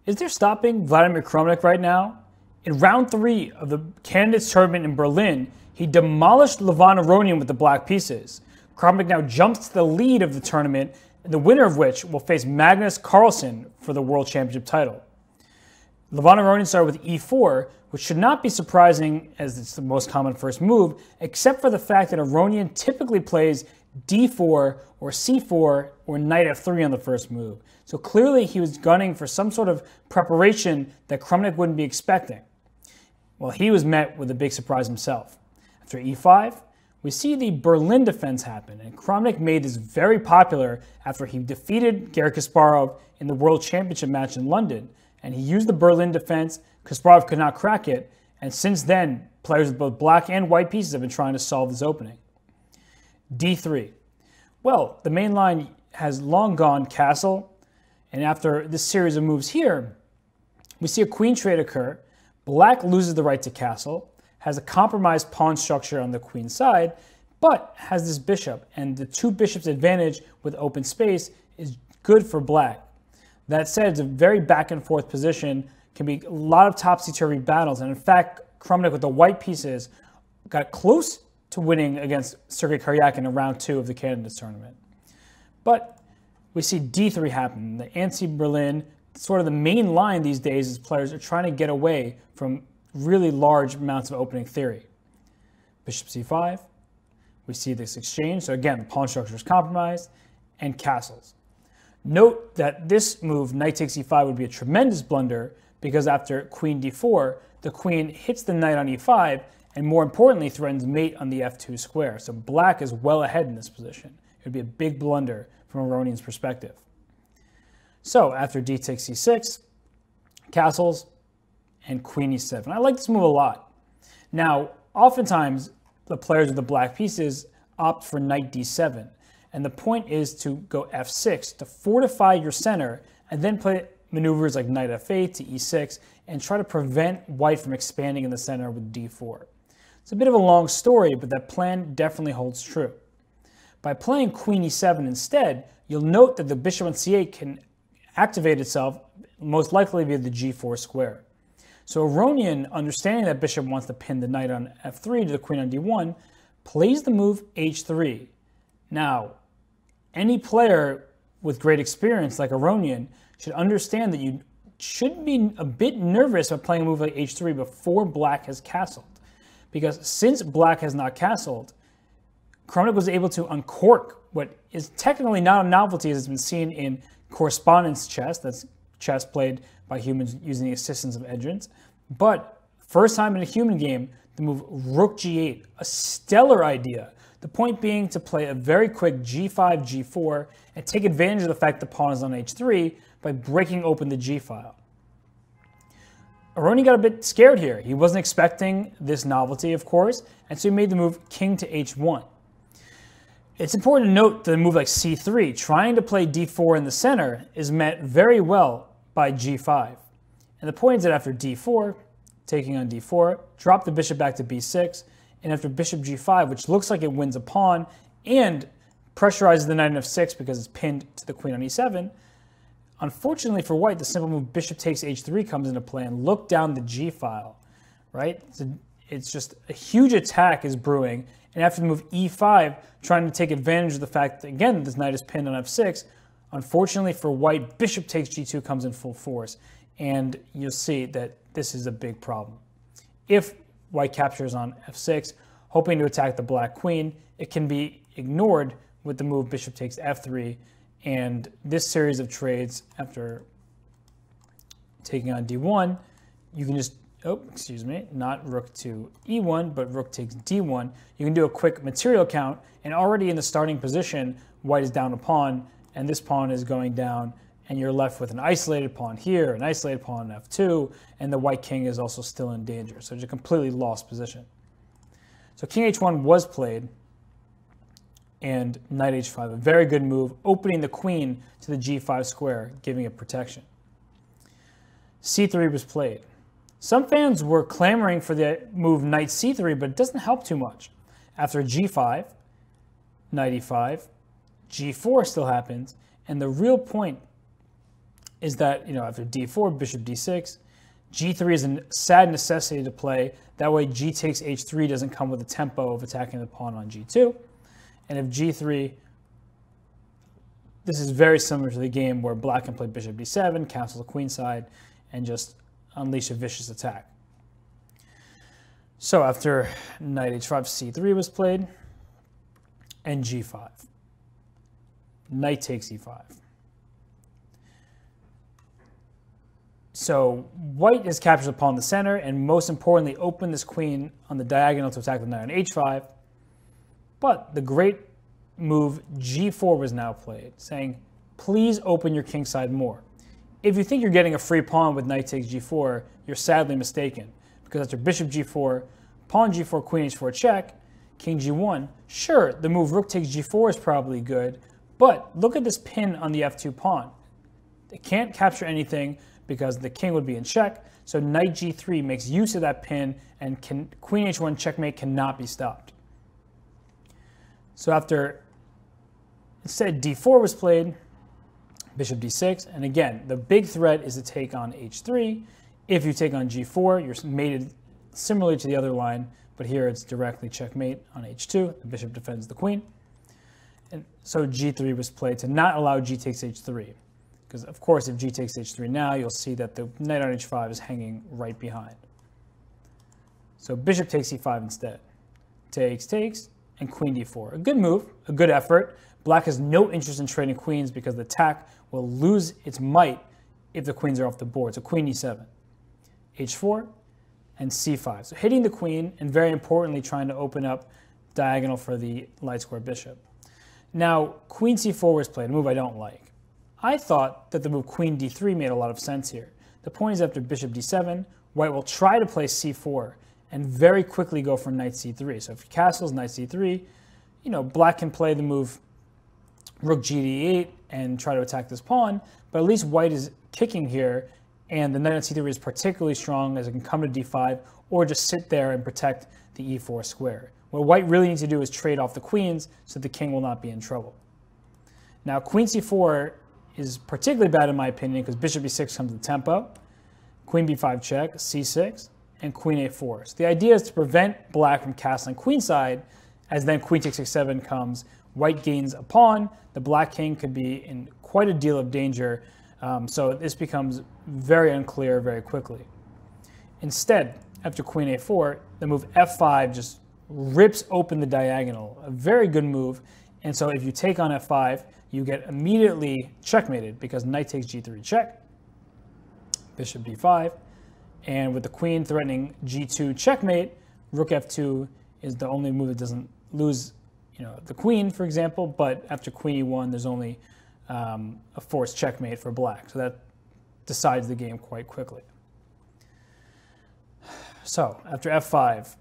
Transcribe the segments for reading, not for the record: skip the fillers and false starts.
Is there stopping Vladimir Kramnik right now? In round 3 of the candidates tournament in Berlin, he demolished Aronian with the black pieces. Kramnik now jumps to the lead of the tournament, the winner of which will face Magnus Carlsen for the World Championship title. Aronian started with e4, which should not be surprising as it's the most common first move, except for the fact that Aronian typically plays d4 or c4 or knight f3 on the first move. So clearly he was gunning for some sort of preparation that Kramnik wouldn't be expecting. Well, he was met with a big surprise himself. After e5, we see the Berlin defense happen, and Kramnik made this very popular after he defeated Garry Kasparov in the World Championship match in London. And he used the Berlin defense. Kasparov could not crack it, and since then, players with both black and white pieces have been trying to solve this opening. d3. Well, the main line has long gone castle, and after this series of moves here, we see a queen trade occur. Black loses the right to castle, has a compromised pawn structure on the queen side, but has this bishop, and the two bishops advantage with open space is good for black. That said, it's a very back and forth position, can be a lot of topsy-turvy battles, and in fact, Kramnik with the white pieces got close to winning against Sergei Karyakin in round 2 of the candidates tournament. But we see d3 happen. The Ansi Berlin, sort of the main line these days is players are trying to get away from really large amounts of opening theory. Bishop c5, we see this exchange. So again, the pawn structure is compromised, and castles. Note that this move, knight takes e5, would be a tremendous blunder because after queen d4, the queen hits the knight on e5, and more importantly, threatens mate on the f2 square. So black is well ahead in this position. It would be a big blunder from Aronian's perspective. So after d takes e6, castles, and queen e7. I like this move a lot. Now, oftentimes, the players with the black pieces opt for knight d7. And the point is to go f6 to fortify your center and then play maneuvers like knight f8 to e6 and try to prevent white from expanding in the center with d4. It's a bit of a long story, but that plan definitely holds true. By playing queen e7 instead, you'll note that the bishop on c8 can activate itself most likely via the g4 square. So Aronian, understanding that bishop wants to pin the knight on f3 to the queen on d1, plays the move h3. Now, any player with great experience like Aronian should understand that you should be a bit nervous about playing a move like h3 before black has castled. Because since black has not castled, Kramnik was able to uncork what is technically not a novelty as it's been seen in correspondence chess, that's chess played by humans using the assistance of entrants. But first time in a human game, the move rook g8, a stellar idea. The point being to play a very quick g5, g4, and take advantage of the fact the pawn is on h3 by breaking open the g-file. Aronian got a bit scared here. He wasn't expecting this novelty, of course, and so he made the move king to h1. It's important to note that a move like c3, trying to play d4 in the center, is met very well by g5. And the point is that after d4, taking on d4, drop the bishop back to b6, and after bishop g5, which looks like it wins a pawn and pressurizes the knight on f6 because it's pinned to the queen on e7, unfortunately for white, the simple move bishop takes h3 comes into play, and look down the g-file, right? It's just a huge attack is brewing, and after the move e5, trying to take advantage of the fact that, again, this knight is pinned on f6, unfortunately for white, bishop takes g2 comes in full force, and you'll see that this is a big problem. If white captures on f6, hoping to attack the black queen, it can be ignored with the move bishop takes f3, and this series of trades after taking on d1, you can just, not rook to e1, but rook takes d1. You can do a quick material count, and already in the starting position, white is down a pawn, and this pawn is going down, and you're left with an isolated pawn here, an isolated pawn on f2, and the white king is also still in danger. So it's a completely lost position. So king h1 was played, and knight h5, a very good move, opening the queen to the g5 square, giving it protection. c3 was played. Some fans were clamoring for the move knight c3, but it doesn't help too much. After g5, knight e5, g4 still happens, and the real point is that, after d4, bishop d6, g3 is a sad necessity to play. That way g takes h3 doesn't come with the tempo of attacking the pawn on g2. And if g3, this is very similar to the game where black can play bishop d7, cancel the queen side, and just unleash a vicious attack. So after knight h5, c3 was played, and g5. Knight takes e5. So white has captured the pawn in the center, and most importantly, opened this queen on the diagonal to attack the knight on h5. But the great move g4 was now played, saying, please open your king side more. If you think you're getting a free pawn with knight takes g4, you're sadly mistaken, because after bishop g4, pawn g4, queen h4 check, king g1, sure, the move rook takes g4 is probably good, but look at this pin on the f2 pawn. It can't capture anything because the king would be in check, so knight g3 makes use of that pin, and queen h1 checkmate cannot be stopped. So after, instead d4 was played, bishop d6, and again, the big threat is to take on h3. If you take on g4, you're mated similarly to the other line, but here it's directly checkmate on h2. The bishop defends the queen. And so g3 was played to not allow g takes h3. Because of course, if g takes h3 now, you'll see that the knight on h5 is hanging right behind. So bishop takes e5 instead. Takes, and queen d4. A good move, a good effort. Black has no interest in trading queens because the attack will lose its might if the queens are off the board. So queen e7, h4, and c5. So hitting the queen, and very importantly, trying to open up diagonal for the light square bishop. Now, queen c4 was played, a move I don't like. I thought that the move queen d3 made a lot of sense here. The point is after bishop d7, white will try to play c4 and very quickly go for knight c3. So if he castles knight c3, black can play the move rook gd8 and try to attack this pawn, but at least white is kicking here, and the knight on c3 is particularly strong as it can come to d5 or just sit there and protect the e4 square. What white really needs to do is trade off the queens so the king will not be in trouble. Now queen c4 is particularly bad in my opinion because bishop e6 comes to tempo, queen b5 check, c6, and queen a4. So the idea is to prevent black from castling queenside, as then queen takes h7 comes, white gains a pawn, the black king could be in quite a deal of danger, so this becomes very unclear very quickly. Instead, after queen a4, the move f5 just rips open the diagonal, a very good move, and so if you take on f5, you get immediately checkmated because knight takes g3 check, bishop d5, and with the queen threatening g2 checkmate, rook f2 is the only move that doesn't lose the queen, for example, but after queen e1, there's only a forced checkmate for black, so that decides the game quite quickly. So after f5,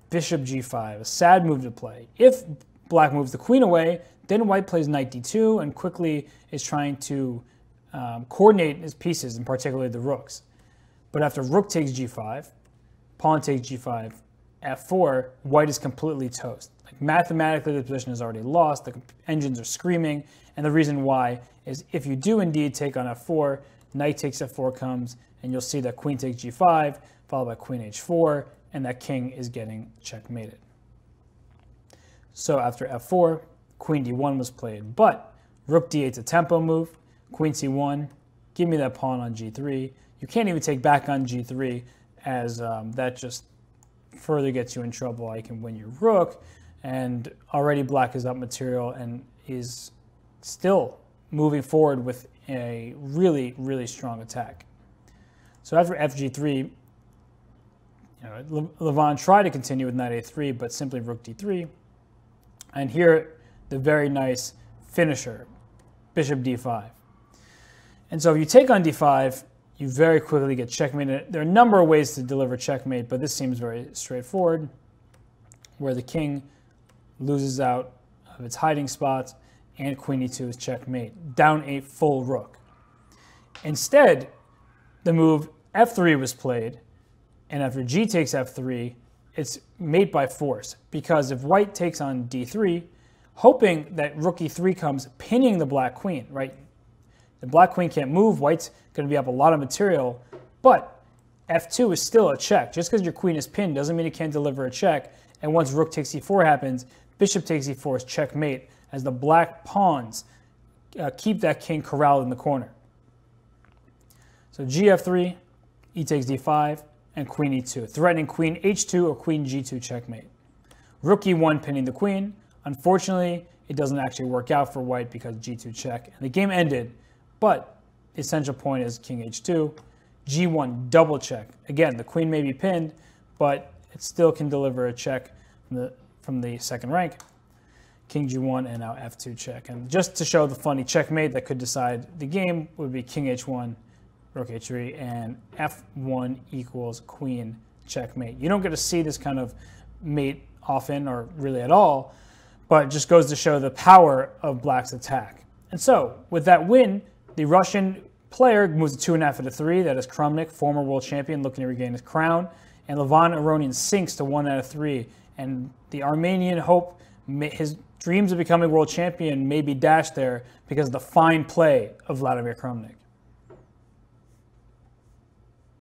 bishop g5, a sad move to play. If black moves the queen away, then white plays knight d2 and quickly is trying to coordinate his pieces, and particularly the rooks. But after rook takes g5, pawn takes g5, f4, white is completely toast. Like mathematically, the position is already lost, the engines are screaming, and the reason why is if you do indeed take on f4, knight takes f4 comes, and you'll see that queen takes g5, followed by queen h4, and that king is getting checkmated. So after f4, queen d1 was played, but rook d8's a tempo move, queen c1, give me that pawn on g3. You can't even take back on g3 as that just further gets you in trouble. I can win your rook, and already black is up material and is still moving forward with a really, really strong attack. So after fg3, Levon tried to continue with knight a3, but simply rook d3. And here, the very nice finisher, bishop d5. And so if you take on d5, you very quickly get checkmated. There are a number of ways to deliver checkmate, but this seems very straightforward, where the king loses out of its hiding spots, and queen e2 is checkmate, down a full rook. Instead, the move f3 was played, and after g takes f3, it's mate by force, because if white takes on d3, hoping that rook e3 comes, pinning the black queen, right? The black queen can't move. White's going to be up a lot of material, but f2 is still a check. Just because your queen is pinned doesn't mean it can't deliver a check. And once rook takes e4 happens, bishop takes e4 is checkmate, as the black pawns keep that king corralled in the corner. So gf3, e takes d5, and queen e2, threatening queen h2 or queen g2 checkmate. Rook e1 pinning the queen. Unfortunately, it doesn't actually work out for white because g2 check, and the game ended, but the essential point is king h2, g1 double check. Again, the queen may be pinned, but it still can deliver a check from the second rank. King g1 and now f2 check. And just to show the funny checkmate that could decide the game would be king h1, rook h3, and f1 equals queen checkmate. You don't get to see this kind of mate often or really at all, but it just goes to show the power of black's attack. And so with that win, the Russian player moves to 2.5 out of 3. That is Kramnik, former world champion, looking to regain his crown. And Aronian sinks to 1 out of 3. And the Armenian hope, his dreams of becoming world champion may be dashed there because of the fine play of Vladimir Kramnik.